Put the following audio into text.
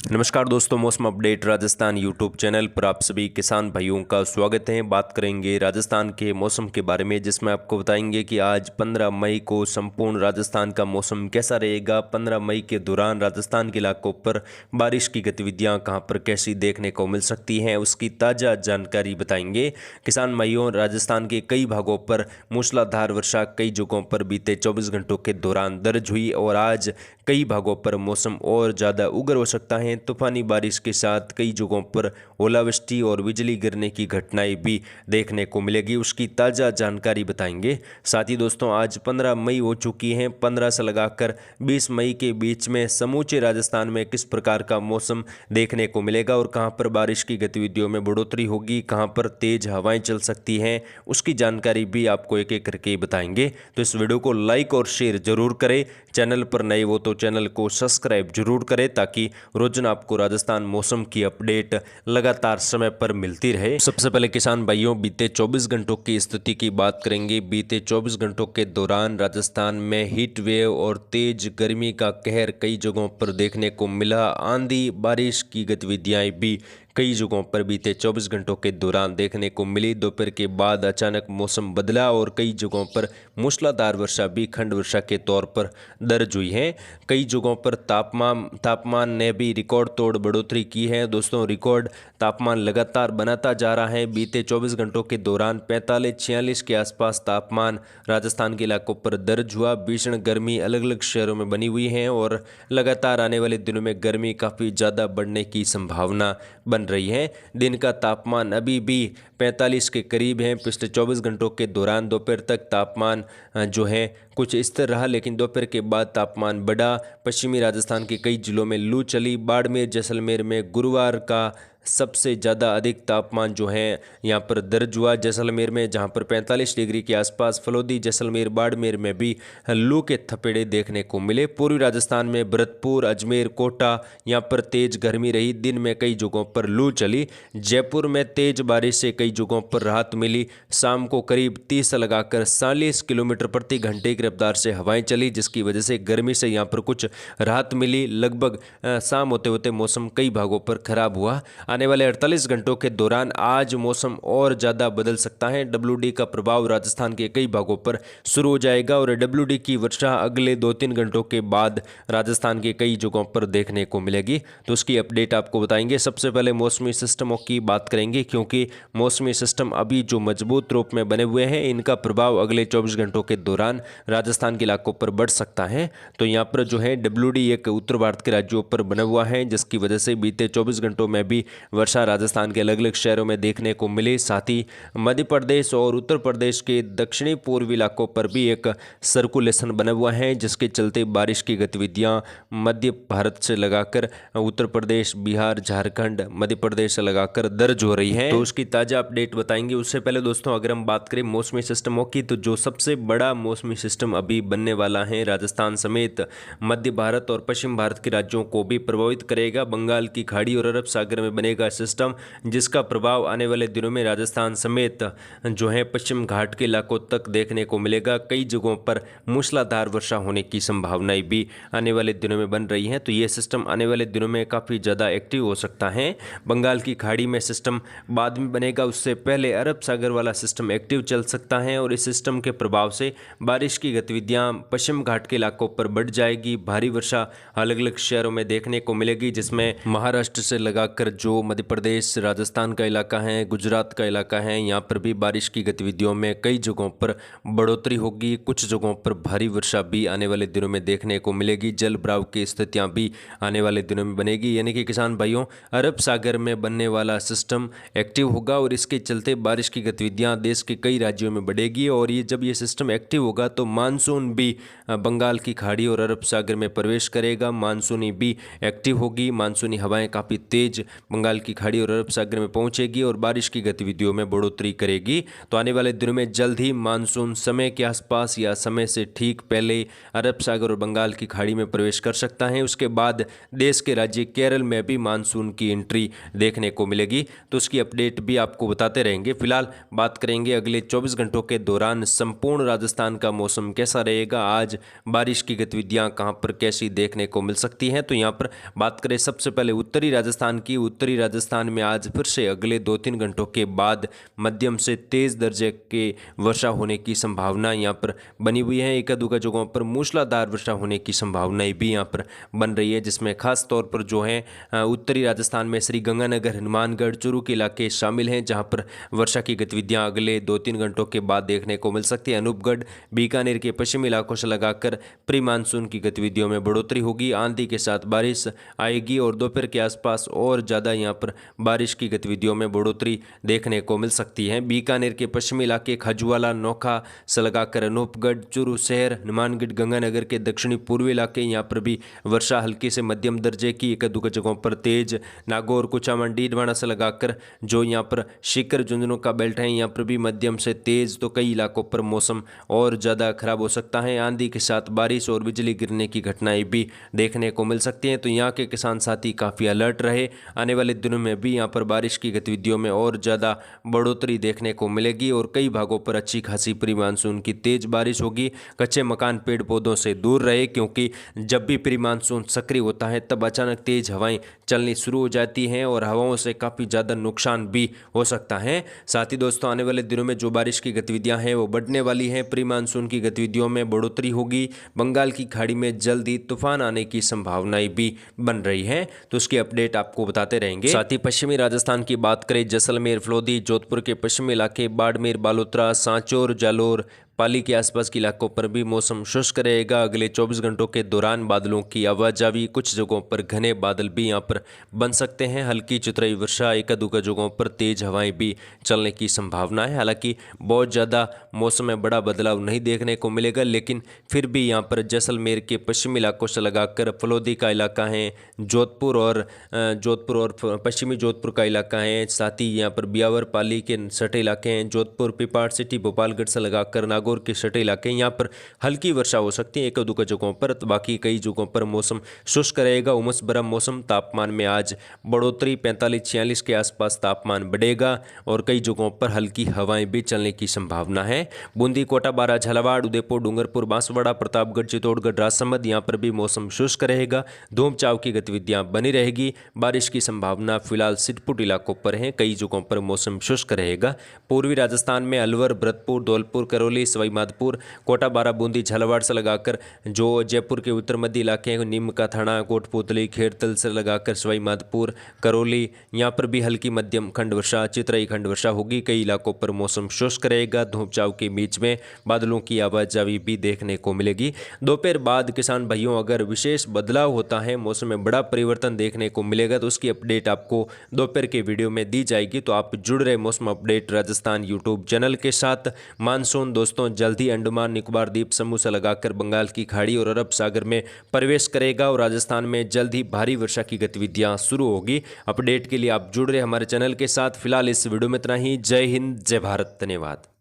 नमस्कार दोस्तों, मौसम अपडेट राजस्थान यूट्यूब चैनल पर आप सभी किसान भाइयों का स्वागत है। बात करेंगे राजस्थान के मौसम के बारे में, जिसमें आपको बताएंगे कि आज 15 मई को संपूर्ण राजस्थान का मौसम कैसा रहेगा। 15 मई के दौरान राजस्थान के इलाकों पर बारिश की गतिविधियां कहां पर कैसी देखने को मिल सकती हैं, उसकी ताज़ा जानकारी बताएंगे। किसान भाइयों, राजस्थान के कई भागों पर मूसलाधार वर्षा कई जगहों पर बीते 24 घंटों के दौरान दर्ज हुई और आज कई भागों पर मौसम और ज़्यादा उग्र हो सकता है। तूफानी बारिश के साथ कई जगहों पर ओलावृष्टि और बिजली गिरने की घटनाएं भी देखने को मिलेगी, उसकी ताज़ा जानकारी बताएंगे। साथ ही दोस्तों, आज 15 मई हो चुकी है। 15 से लगाकर 20 मई के बीच में समूचे राजस्थान में किस प्रकार का मौसम देखने को मिलेगा और कहां पर बारिश की गतिविधियों में बढ़ोतरी होगी, कहां पर तेज हवाएं चल सकती हैं, उसकी जानकारी भी आपको एक एक करके बताएंगे। तो इस वीडियो को लाइक और शेयर जरूर करें। चैनल पर नए हो तो चैनल को सब्सक्राइब जरूर करें, ताकि रोजाना आपको राजस्थान मौसम की अपडेट लगातार समय पर मिलती रहे। सबसे पहले किसान भाइयों, बीते 24 घंटों की स्थिति की बात करेंगे। बीते 24 घंटों के दौरान राजस्थान में हीट वेव और तेज गर्मी का कहर कई जगहों पर देखने को मिला। आंधी बारिश की गतिविधियां भी कई जगहों पर बीते 24 घंटों के दौरान देखने को मिली। दोपहर के बाद अचानक मौसम बदला और कई जगहों पर मूसलाधार वर्षा भी खंड वर्षा के तौर पर दर्ज हुई है। कई जगहों पर तापमान ने भी रिकॉर्ड तोड़ बढ़ोतरी की है। दोस्तों, रिकॉर्ड तापमान लगातार बनाता जा रहा है। बीते 24 घंटों के दौरान 45-46 के आसपास तापमान राजस्थान के इलाकों पर दर्ज हुआ। भीषण गर्मी अलग अलग शहरों में बनी हुई है और लगातार आने वाले दिनों में गर्मी काफ़ी ज़्यादा बढ़ने की संभावना बन रही है। दिन का तापमान अभी भी 45 के करीब है। पिछले 24 घंटों के दौरान दोपहर तक तापमान जो है कुछ स्थिर रहा, लेकिन दोपहर के बाद तापमान बढ़ा। पश्चिमी राजस्थान के कई जिलों में लू चली। बाड़मेर जैसलमेर में गुरुवार का सबसे ज़्यादा अधिक तापमान जो है यहाँ पर दर्ज हुआ, जैसलमेर में, जहाँ पर 45 डिग्री के आसपास। फलोदी, जैसलमेर, बाड़मेर में भी लू के थपेड़े देखने को मिले। पूर्वी राजस्थान में भरतपुर, अजमेर, कोटा, यहाँ पर तेज गर्मी रही। दिन में कई जगहों पर लू चली। जयपुर में तेज बारिश से कई जगहों पर राहत मिली। शाम को करीब 30 से लगाकर 40 किलोमीटर प्रति घंटे की रफ्तार से हवाएं चली, जिसकी वजह से गर्मी से यहाँ पर कुछ राहत मिली। लगभग शाम होते होते मौसम कई भागों पर खराब हुआ। आने वाले 48 घंटों के दौरान आज मौसम और ज़्यादा बदल सकता है। डब्ल्यूडी का प्रभाव राजस्थान के कई भागों पर शुरू हो जाएगा और डब्ल्यूडी की वर्षा अगले 2-3 घंटों के बाद राजस्थान के कई जगहों पर देखने को मिलेगी, तो उसकी अपडेट आपको बताएंगे। सबसे पहले मौसमी सिस्टमों की बात करेंगे, क्योंकि मौसमी सिस्टम अभी जो मजबूत रूप में बने हुए हैं, इनका प्रभाव अगले 24 घंटों के दौरान राजस्थान के इलाकों पर बढ़ सकता है। तो यहाँ पर जो है डब्ल्यूडी एक उत्तर भारत के राज्यों पर बना हुआ है, जिसकी वजह से बीते 24 घंटों में भी वर्षा राजस्थान के अलग अलग शहरों में देखने को मिली। साथ ही मध्य प्रदेश और उत्तर प्रदेश के दक्षिणी पूर्वी इलाकों पर भी एक सर्कुलेशन बना हुआ है, जिसके चलते बारिश की गतिविधियां मध्य भारत से लगाकर उत्तर प्रदेश, बिहार, झारखंड, मध्य प्रदेश से लगाकर दर्ज हो रही है। तो उसकी ताज़ा अपडेट बताएंगे। उससे पहले दोस्तों, अगर हम बात करें मौसमी सिस्टमों की, तो जो सबसे बड़ा मौसमी सिस्टम अभी बनने वाला है, राजस्थान समेत मध्य भारत और पश्चिम भारत के राज्यों को भी प्रभावित करेगा। बंगाल की खाड़ी और अरब सागर में बनेगा सिस्टम, जिसका प्रभाव आने वाले दिनों में राजस्थान समेत जो है पश्चिम घाट के इलाकों तक देखने को मिलेगा। कई जगहों पर मूसलाधार वर्षा होने की संभावनाएं भी आने वाले दिनों में बन रही हैं। तो ये सिस्टम आने वाले दिनों में काफ़ी ज़्यादा एक्टिव हो सकता है। बंगाल की खाड़ी में सिस्टम बाद में बनेगा, उससे पहले अरब सागर वाला सिस्टम एक्टिव चल सकता है और इस सिस्टम के प्रभाव से बारिश की गतिविधियां पश्चिम घाट के इलाकों पर बढ़ जाएगी। भारी वर्षा अलग अलग शहरों में देखने को मिलेगी, जिसमें महाराष्ट्र से लगाकर जो मध्य प्रदेश, राजस्थान का इलाका है, गुजरात का इलाका है, यहाँ पर भी बारिश की गतिविधियों में कई जगहों पर बढ़ोतरी होगी। कुछ जगहों पर भारी वर्षा भी आने वाले दिनों में देखने को मिलेगी। जल भराव की स्थितियां भी आने वाले दिनों में बनेगी। यानी कि किसान भाइयों, अरब सागर में बनने वाला सिस्टम एक्टिव होगा और इसके चलते बारिश की गतिविधियां देश के कई राज्यों में बढ़ेगी। और ये जब ये सिस्टम एक्टिव होगा तो मानसून भी बंगाल की खाड़ी और अरब सागर में प्रवेश करेगा। मानसूनी भी एक्टिव होगी। मानसूनी हवाएं काफ़ी तेज बंगाल बंगाल की खाड़ी और अरब सागर में पहुंचेगी और बारिश की गतिविधियों में बढ़ोतरी करेगी। तो आने वाले दिनों में जल्द ही मानसून समय के आसपास या समय से ठीक पहले अरब सागर और बंगाल की खाड़ी में प्रवेश कर सकता है। उसके बाद देश के राज्य केरल में भी मानसून की एंट्री देखने को मिलेगी, तो उसकी अपडेट भी आपको बताते रहेंगे। फिलहाल बात करेंगे अगले 24 घंटों के दौरान संपूर्ण राजस्थान का मौसम कैसा रहेगा, आज बारिश की गतिविधियां कहां पर कैसी देखने को मिल सकती हैं। तो यहां पर बात करें सबसे पहले उत्तरी राजस्थान की। उत्तरी राजस्थान में आज फिर से अगले 2-3 घंटों के बाद मध्यम से तेज दर्जे के वर्षा होने की संभावना यहां पर बनी हुई है। एक आध जगहों पर मूसलाधार वर्षा होने की संभावनाएं भी यहां पर बन रही है, जिसमें खास तौर पर जो है उत्तरी राजस्थान में श्री गंगानगर, हनुमानगढ़, चूरू के इलाके शामिल हैं, जहां पर वर्षा की गतिविधियां अगले 2-3 घंटों के बाद देखने को मिल सकती है। अनूपगढ़, बीकानेर के पश्चिमी इलाकों से लगाकर प्री मानसून की गतिविधियों में बढ़ोतरी होगी। आंधी के साथ बारिश आएगी और दोपहर के आसपास और ज़्यादा यहाँ पर बारिश की गतिविधियों में बढ़ोतरी देखने को मिल सकती है। बीकानेर के पश्चिमी इलाके खजुवाला, नोखा से लगाकर अनूपगढ़, चूरू शहर, हनुमानगढ़, गंगानगर के दक्षिणी पूर्वी इलाके, यहाँ पर भी वर्षा हल्की से मध्यम दर्जे की, एक दो जगहों पर तेज। नागौर, कुचामन, डीडवाना से लगाकर जो यहाँ पर शिखर झुंझुनू का बेल्ट है, यहाँ पर भी मध्यम से तेज। तो कई इलाकों पर मौसम और ज़्यादा खराब हो सकता है। आंधी के साथ बारिश और बिजली गिरने की घटनाएं भी देखने को मिल सकती हैं। तो यहाँ के किसान साथी काफ़ी अलर्ट रहे। आने वाले दिनों में भी यहाँ पर बारिश की गतिविधियों में और ज़्यादा बढ़ोतरी देखने को मिलेगी और कई भागों पर अच्छी खासी प्री मानसून की तेज बारिश होगी। कच्चे मकान, पेड़ पौधों से दूर रहे, क्योंकि जब भी प्री मानसून सक्रिय होता है तब अचानक तेज हवाएं चलनी शुरू हो जाती हैं और हवाओं से काफ़ी ज़्यादा नुकसान भी हो सकता है। साथ ही दोस्तों, आने वाले दिनों में जो बारिश की गतिविधियां हैं वो बढ़ने वाली हैं। प्री मानसून की गतिविधियों में बढ़ोतरी होगी। बंगाल की खाड़ी में जल्दी तूफान आने की संभावनाएं भी बन रही है, तो उसकी अपडेट आपको बताते रहेंगे। साथ ही पश्चिमी राजस्थान की बात करें, जैसलमेर, फलोदी, जोधपुर के पश्चिमी इलाके, बाड़मेर, बालोतरा, सांचौर, जालोर, पाली के आसपास के इलाकों पर भी मौसम शुष्क रहेगा। अगले 24 घंटों के दौरान बादलों की आवाजावी, कुछ जगहों पर घने बादल भी यहां पर बन सकते हैं। हल्की चुतराई वर्षा, एक दो जगहों पर तेज हवाएं भी चलने की संभावना है। हालांकि बहुत ज़्यादा मौसम में बड़ा बदलाव नहीं देखने को मिलेगा, लेकिन फिर भी यहां पर जैसलमेर के पश्चिमी इलाकों से लगाकर फलोदी का इलाका है, जोधपुर और पश्चिमी जोधपुर का इलाका है, साथ ही यहाँ पर ब्यावर, पाली के सटे इलाके हैं, जोधपुर, पिपाड़ सिटी, गोपालगढ़ से लगाकर नागौर के सटे इलाके, यहाँ पर हल्की वर्षा हो सकती है एक दो जगहों पर। तो बाकी कई जगहों पर मौसम शुष्क रहेगा, उमस भरा मौसम। तापमान में आज बढ़ोतरी, 45-46 के आसपास तापमान बढ़ेगा और कई जगहों पर हल्की हवाएं भी चलने की संभावना है। बूंदी, कोटा, बारा, झालावाड़, उदयपुर, डूंगरपुर, बांसवाड़ा, प्रतापगढ़, चित्तौड़गढ़, राजसमंद, यहाँ पर भी मौसम शुष्क रहेगा। धूप छांव की गतिविधियां बनी रहेगी। बारिश की संभावना फिलहाल सिटपुट इलाकों पर है, कई जगहों पर मौसम शुष्क रहेगा। पूर्वी राजस्थान में अलवर, भरतपुर, धौलपुर, करौली, सवाई माधोपुर, कोटा, बारा, बूंदी, झालावाड़ से लगाकर जो जयपुर के उत्तर मध्य इलाके हैं, नीम का थाना, कोटपुतली, खेड़तल से लगाकर सवाई माधोपुर, करौली, यहाँ पर भी हल्की मध्यम खंड वर्षा, चितराई खंड वर्षा होगी। कई इलाकों पर मौसम शुष्क रहेगा। धूप छांव के बीच में बादलों की आवाजावी भी देखने को मिलेगी। दोपहर बाद किसान भाइयों, अगर विशेष बदलाव होता है, मौसम में बड़ा परिवर्तन देखने को मिलेगा, तो उसकी अपडेट आपको दोपहर के वीडियो में दी जाएगी। तो आप जुड़ रहे मौसम अपडेट राजस्थान यूट्यूब चैनल के साथ। मानसून दोस्तों जल्द ही अंडमान निकोबार द्वीप समूह से लगाकर बंगाल की खाड़ी और अरब सागर में प्रवेश करेगा और राजस्थान में जल्द ही भारी वर्षा की गतिविधियां शुरू होगी। अपडेट के लिए आप जुड़ रहे हमारे चैनल के साथ। फिलहाल इस वीडियो में इतना ही। जय हिंद, जय भारत, धन्यवाद।